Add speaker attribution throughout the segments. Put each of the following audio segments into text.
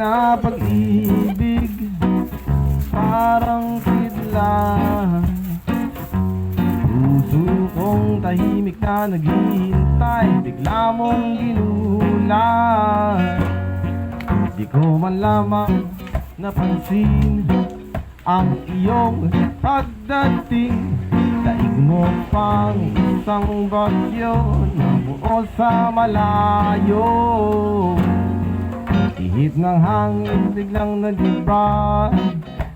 Speaker 1: na pag-ibig, parang kidlat. Puso kong tahimik na naghihintay, bigla mong ginulat. Di ko man lamang napansin ang iyong pagdating. Daig mo pang isang bagyo na buo sa malayo. Ihip ng hangin biglang nagiba,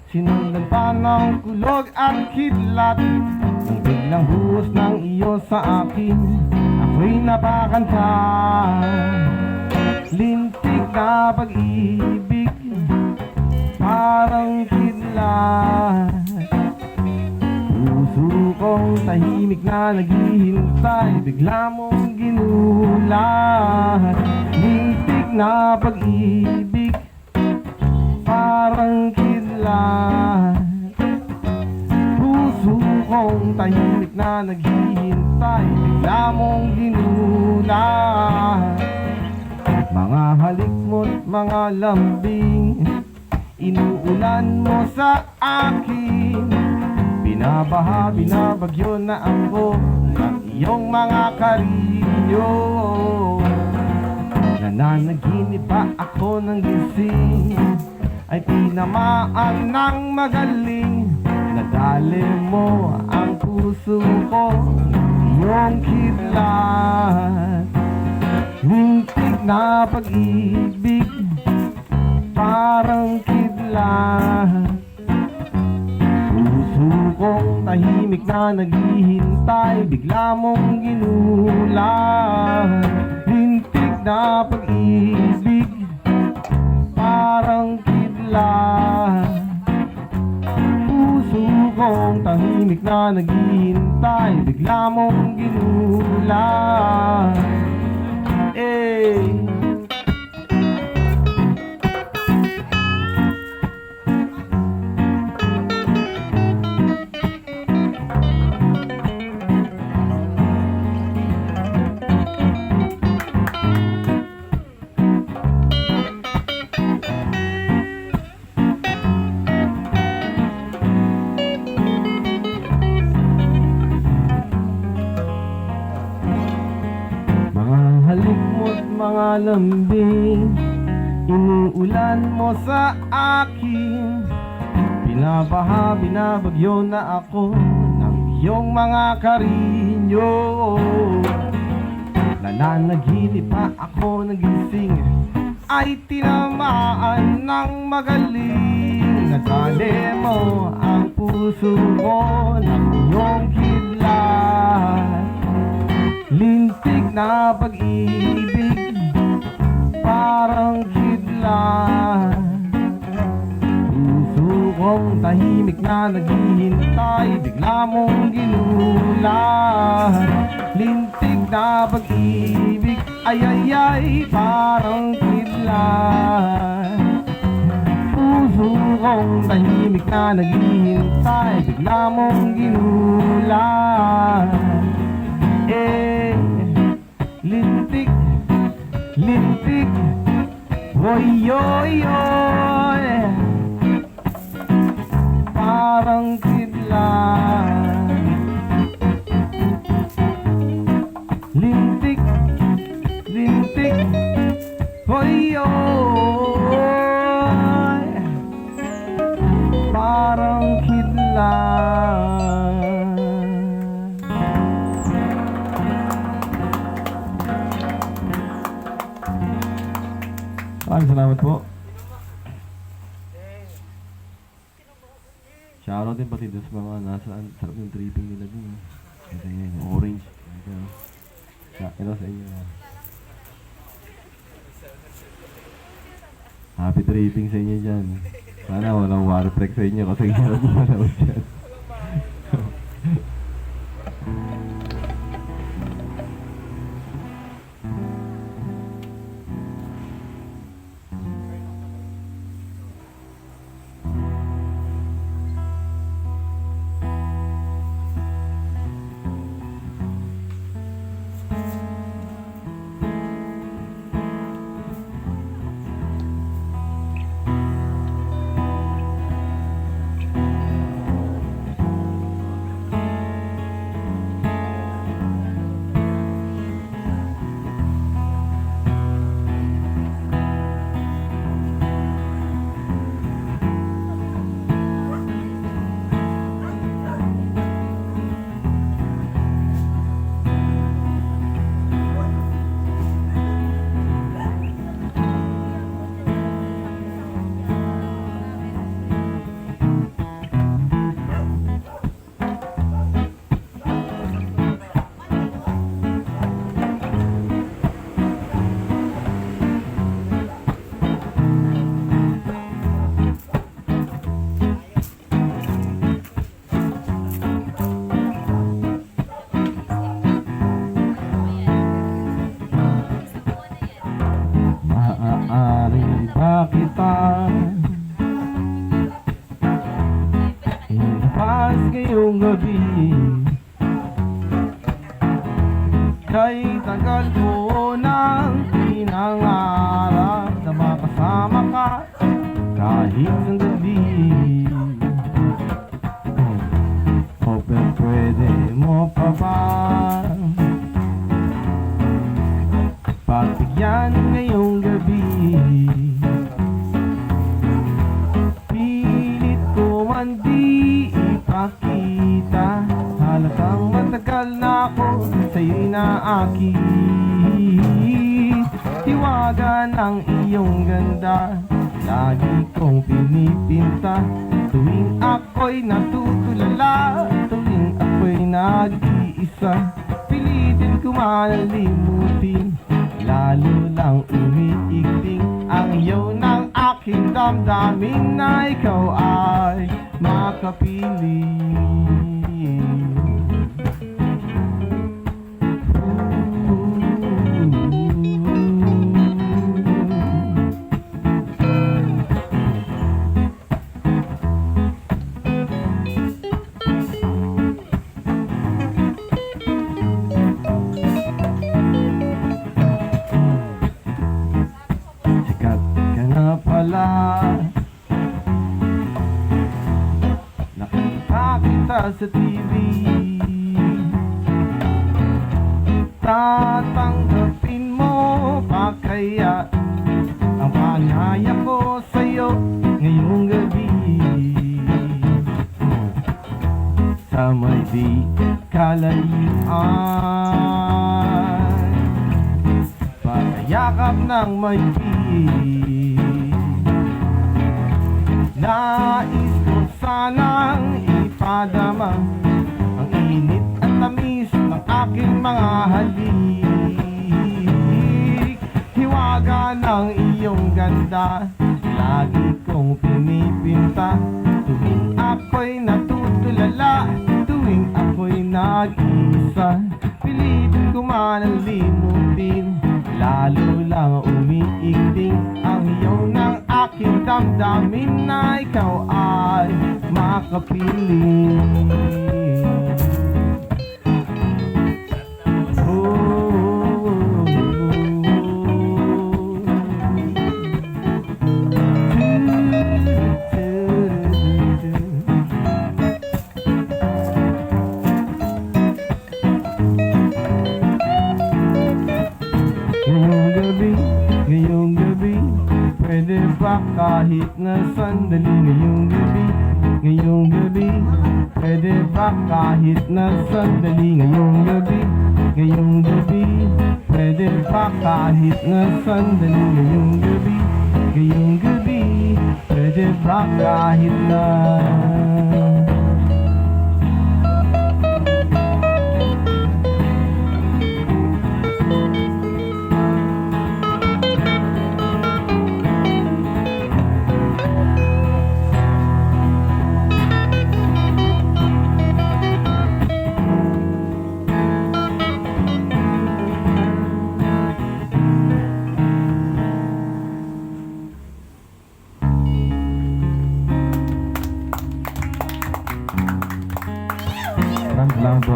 Speaker 1: sinundan pa ng kulog at kidlat. Nang biglang buhos ng iyo sa akin, ako'y napakanta. Lintik na pag-ibig, parang kidlat. Puso kong tahimik na naghihintay, bigla mong ginulat. Lintik na pag-ibig, parang kidlat. Puso kong tahimik na naghihintay, bigla mong ginulat. Mga halik mo't mga lambing, inuulan mo sa akin. Binabaha, binabagyo na ako ng iyong mga karilyo. Nananaginip pa ako ng gising, ay tinamaan ng magaling. Nadali mo ang puso ko ng iyong kidlat. Lintik na pag-ibig, parang kidlat. Puso kong tahimik na naghihintay, bigla mong ginulat. Lintik na pag-ibig, parang kidlat. Puso kong tahimik na naghihintay, bigla mong ginulat. Mga lambing, inuulan mo sa akin. Binabaha, binabagyo na ako ng iyong mga karinyo. Nananaginip pa ako nagising, ay tinamaan ng magaling. Nadali mo ang puso ko ng iyong kidlat. Lintik na pag-ibig, parang kidlat. Puso kong tahimik na naghihintay, bigla mong ginulat. Lintik na pag-ibig, ay, parang kidlat. Puso kong tahimik na naghihintay, bigla mong ginulat. Lintik, lintik, oy, oy, oy, parang kidlat. Lintik, lintik, oy, oy, parang kidlat. Maraming salamat po. Shoutout din pati doon sa mga nasaan. Sarap yung tripping nila dun. Kasi yan, yung orange. Ito sa inyo. Happy tripping sa inyo dyan. Sana walang waterprek sa inyo kasi hirap mo manood dyan. Maaari ba kita ilabas ngayong gabi? Kay tagal ko nang pinangarap na makasama ka kahit sandali. O pwede mo pa ba pagbigyan ngayong gabi? Pilit ko man di ipakita, halatang matagal na ako sa'yo'y naakit. Hiwaga ng iyong ganda, lagi kong pinipinta. Tuwing ako'y natutulala, tuwing ako'y nag-iisa, pilitin ko man ang limutin, lalo lang umiigting ang iyo ng aking damdamin na ikaw ay makapiling. Nakita kita sa TV, tatanggapin mo pa kaya ang panyaya ko sa'yo ngayong gabi? Sa may di kalayuan, pagkayakap ng may nais ko sanang ipadama ang init at tamis ng aking mga halik. Hiwaga ng iyong ganda, lagi kong pinipinta. Tuwing ako'y natutulala, tuwing ako'y nag-iisa, pilitin ko man ang limutin, lalo lang umiigting ang iyo ng aking damdamin na ikaw ay makapiling. Ngayong gabi, pwede ba kahit na sandali? Ngayong gabi, ngayong gabi, pwede ba kahit na sandali? Ngayong gabi, ngayong gabi, pwede ba kahit na sandali? Ngayong gabi, ngayong gabi, pwede ba kahit na lang po.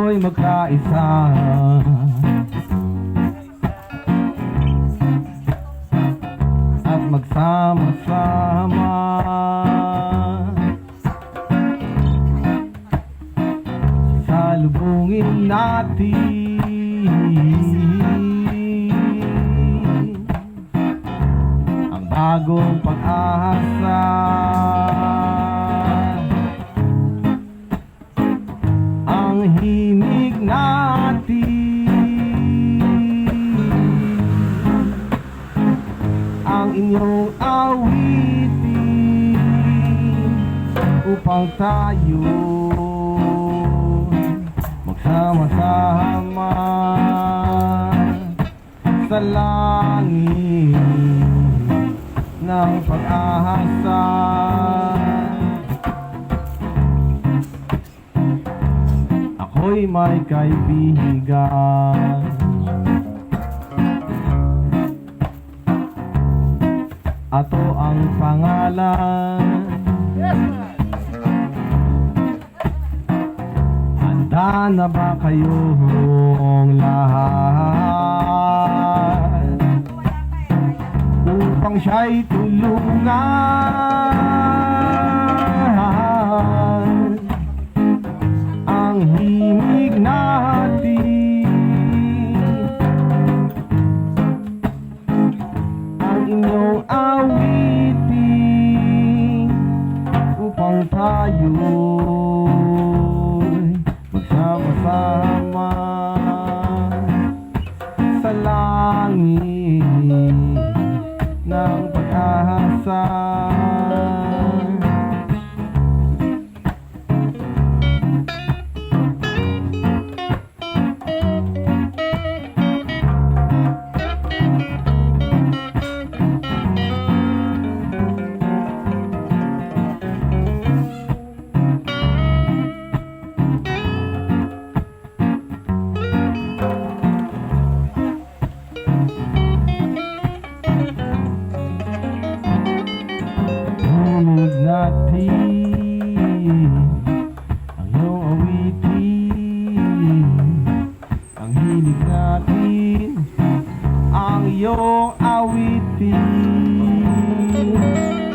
Speaker 1: tayo'y magkaisa. At magsama-sama. Salubungin natin ang bagong pag-asa. Ang himig natin, ang inyong awitin, upang tayo magsama-sama sa langit ng pag-asa. Ako'y may kaibigan, ato ang pangalan. Handa na ba kayong lahat upang siya'y tulungan? Ang himig natin, ang inyong awitin, upang tayo'y magsama-sama sa langit ng pag-asa. Natin ang iyong awitin, ang hilig natin, ang iyong awitin,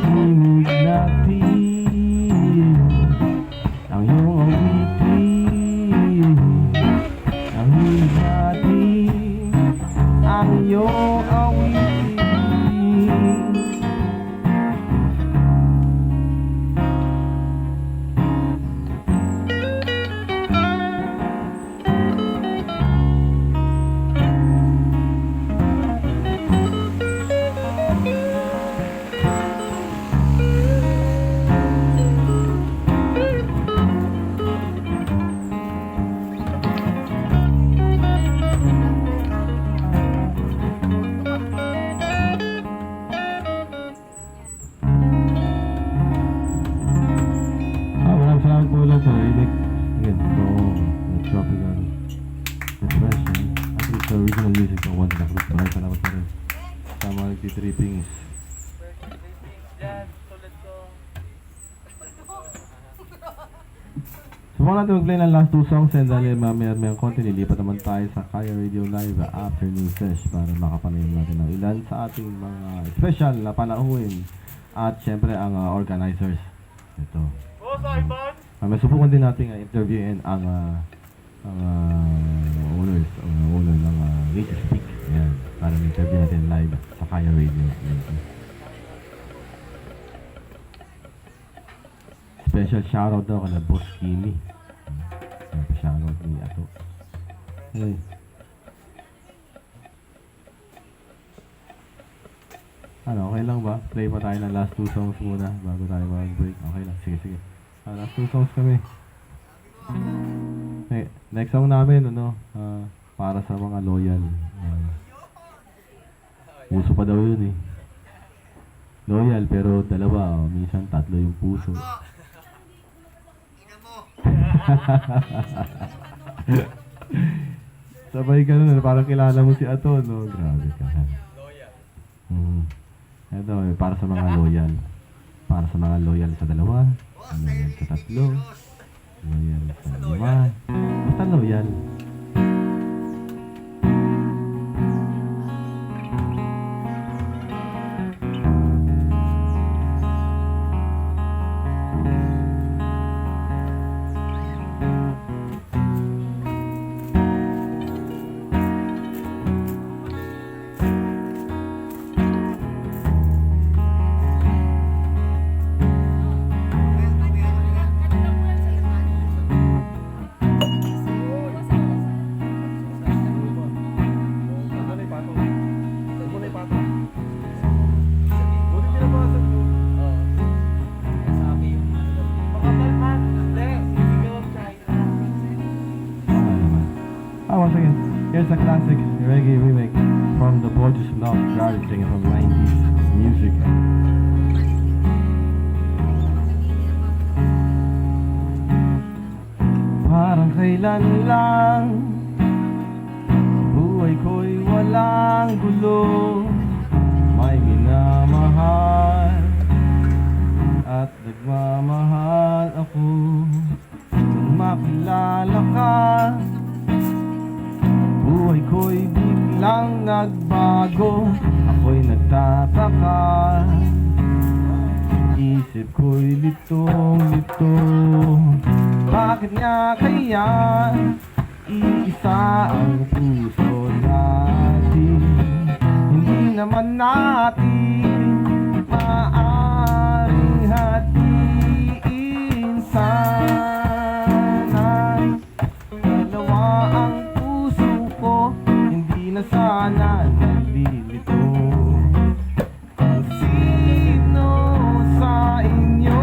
Speaker 1: hilig natin, ang iyong awitin, ang hilig natin, ang iyong awitin. Original music ng One Black Group. Maraming salamat pa rin sa mga nagtitrippings. Subukan natin mag-play ng last two songs and dahil mamaya-mayang konti, nilipat naman tayo sa Kaya Radio Live afternoon sesh para makapanayam natin ng ilan sa ating mga special na panauhin at syempre ang organizers. Ito. May subukan din natin interviewin ang owners ng Radio Speak. Ayan, para may-interview natin live sa Kaya Radio. Special shoutout daw kala Busking. Shoutout ni Ato. Hey. Ano, okay lang ba? Play pa tayo ng last two songs muna bago tayo mag-break. Okay lang, sige. Last two songs kami. Hey, next song namin, para sa mga loyal. Puso pa daw yun eh. Loyal, pero dalawa, minsan tatlo yung puso. Sabay ka nun, parang kilala mo si Ato, no? Grabe ka. Ito, para sa mga loyal. Para sa mga loyal sa dalawa, loyal sa tatlo, Loyal sa lima. Basta loyal. Once again, here's a classic reggae remake from the Borges Love Gary singing from 90s music. Parang kailan lang buhay ko'y walang gulo, may minamahal at nagmamahal ako. Nung makilala ka, buhay ko'y biglang nagbago. Ako'y nagtataka, isip ko'y litong-lito. Bakit nga kaya iisa ang puso natin? Hindi naman natin maaaring hatiin sana. Dalawa ang na sana nalilito. Kung sino sa inyo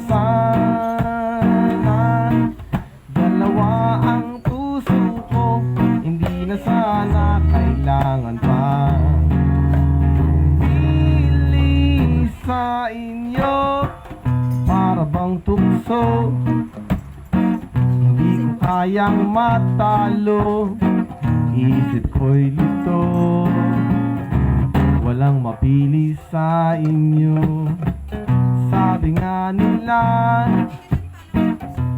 Speaker 1: sana, dalawa ang puso ko, hindi na sana kailangan pa. Pili sa inyo, para bang tukso, hindi ko kayang matalo. Isip ko'y lito, walang mapili sa inyo. Sabi nga nila,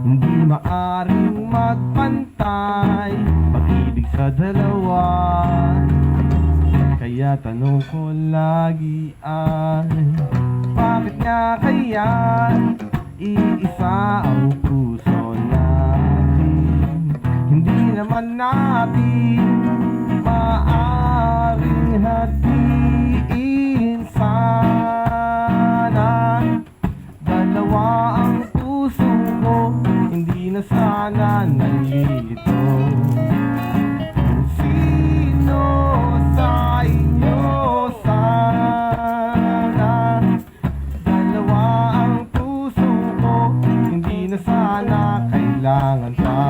Speaker 1: hindi maaring magpantay pag-ibig sa dalawa. Kaya tanong ko lagi ay, bakit nga kaya iisa ang puso natin? Hindi naman natin maaring hatiin sana. Dalawa ang puso ko, hindi na sana nalilito. Sino sa inyo sana, dalawa ang puso ko, hindi na sana kailangan pa.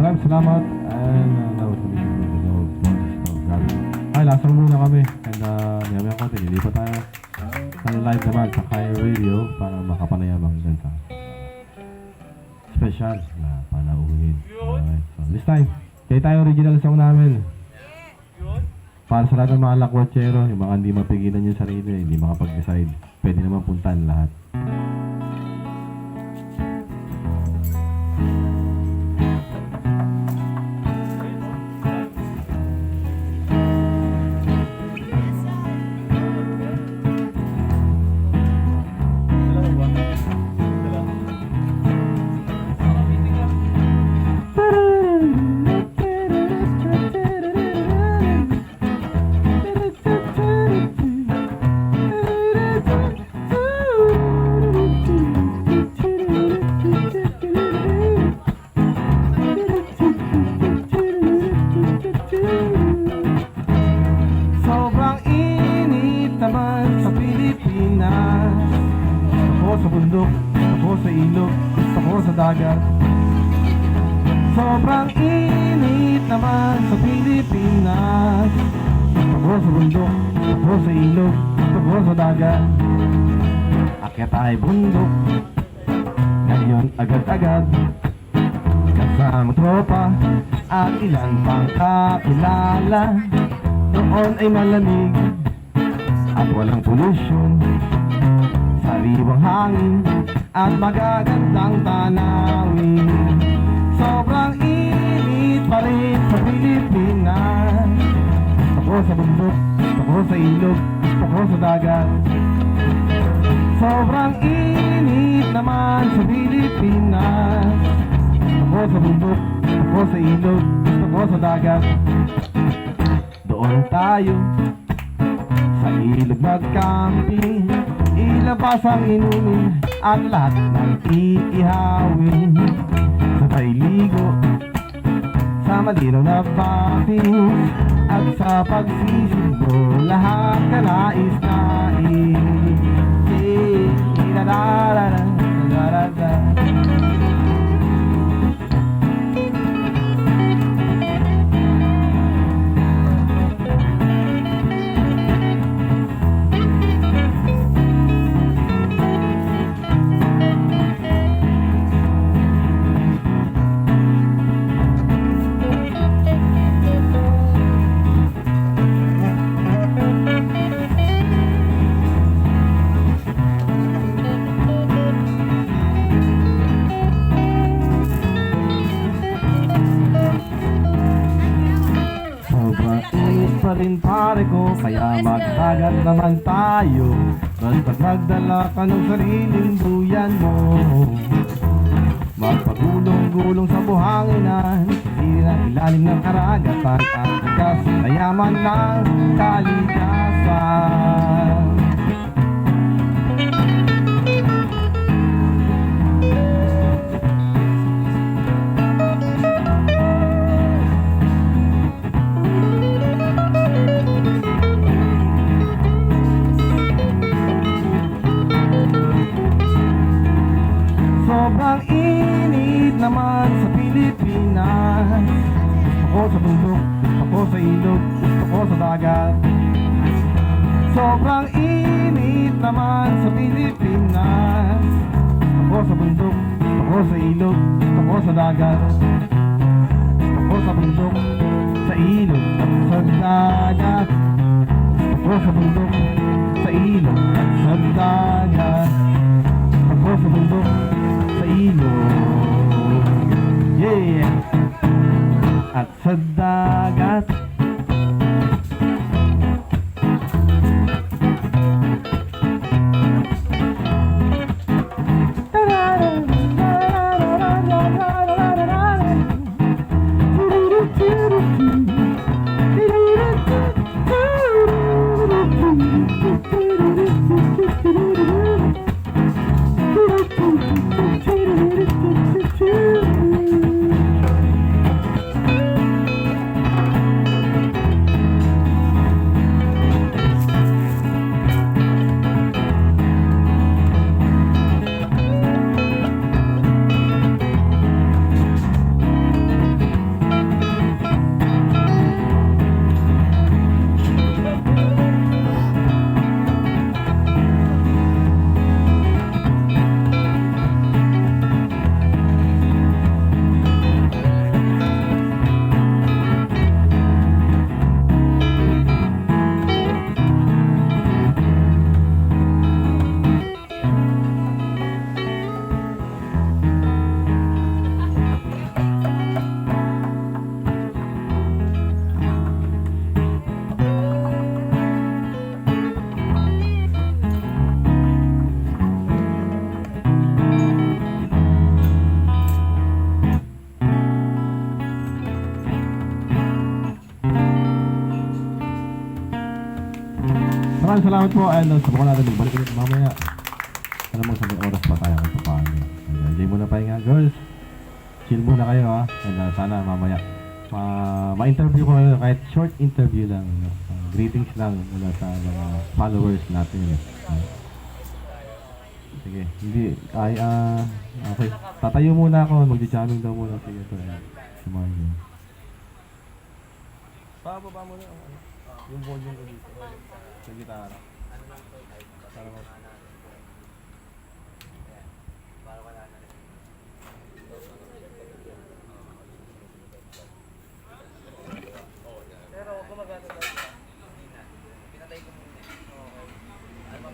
Speaker 1: Maraming salamat and that was the music of Gravity. Ay, last song muna kami and maya-maya konti, nilipat tayo ng live naman sa Kaya Radio para makapanayamang din sa special na panauhin. This time, kaya tayo original song namin. Para sa lahat ng mga lakwatsero, yung mga hindi mapigilan yung sarili, hindi makapag-decide, pwede naman puntahan lahat. Sa bundok, gusto ko sa ilog, gusto ko sa dagat. Sobrang init naman sa Pilipinas. Gusto ko sa bundok, gusto ko sa ilog, gusto ko sa dagat. Akyat ay bundok, ngayon agad-agad. Kasama tropa at ilan pang kakilala. Noon ay malamig at walang pollution, sariwang hangin at magagandang tanawin. Sobrang init pa rin sa Pilipinas. Gusto ko sa bundok, gusto ko sa ilog, gusto ko sa dagat. Sobrang init naman sa Pilipinas. Gusto ko sa bundok, gusto ko sa ilog, gusto ko sa dagat. Doon tayo sa ilog mag-camping, ilabas ang inumin at lahat ng iihawin. Sabay ligo sa malinaw na patis at sa pagsisigbo lahat ka nais-nais. Da-da-da-da-da-da-da. Pa rin pare ko, kaya maghagat naman tayo. Basta't magdala ka ng sariling duyan mo. Magpagulong-gulong sa buhanginan, ilalim ng karagatan at likas na yaman ng kalikasan. Sobrang init naman sa Pilipinas. Gusto ko sa bundok, gusto ko sa ilog, gusto ko sa dagat. Sobrang init naman sa Pilipinas. Gusto ko sa bundok, gusto ko sa ilog, gusto ko sa dagat. Gusto ko sa bundok, sa ilog at sa dagat. Gusto ko sa bundok, sa ilog at sa dagat. Gusto ko sa bundok, sa ilog, yeah, at sa dagat. maraming salamat po. And subukan natin magbalik ulit mamaya. Alam mo, sa may oras pa tayo kung paano. Enjoy muna pa nga, girls. Chill muna kayo ha. And sana mamaya ma-interview ko kayo, kahit short interview lang. Greetings lang mula sa mga followers natin. Sige, hindi, okay. Tatayo muna ako, magdi-jamming daw muna. Sige, ito. Si Marlon. Pababa mo na yung volume ko dito. Sa gitara.
Speaker 2: Pero gumagana ba siya? Hindi na. Pinatay ko muna. Okay. Ano ba?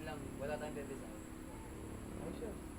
Speaker 2: lang. Wala tayong design.
Speaker 1: Ano siya?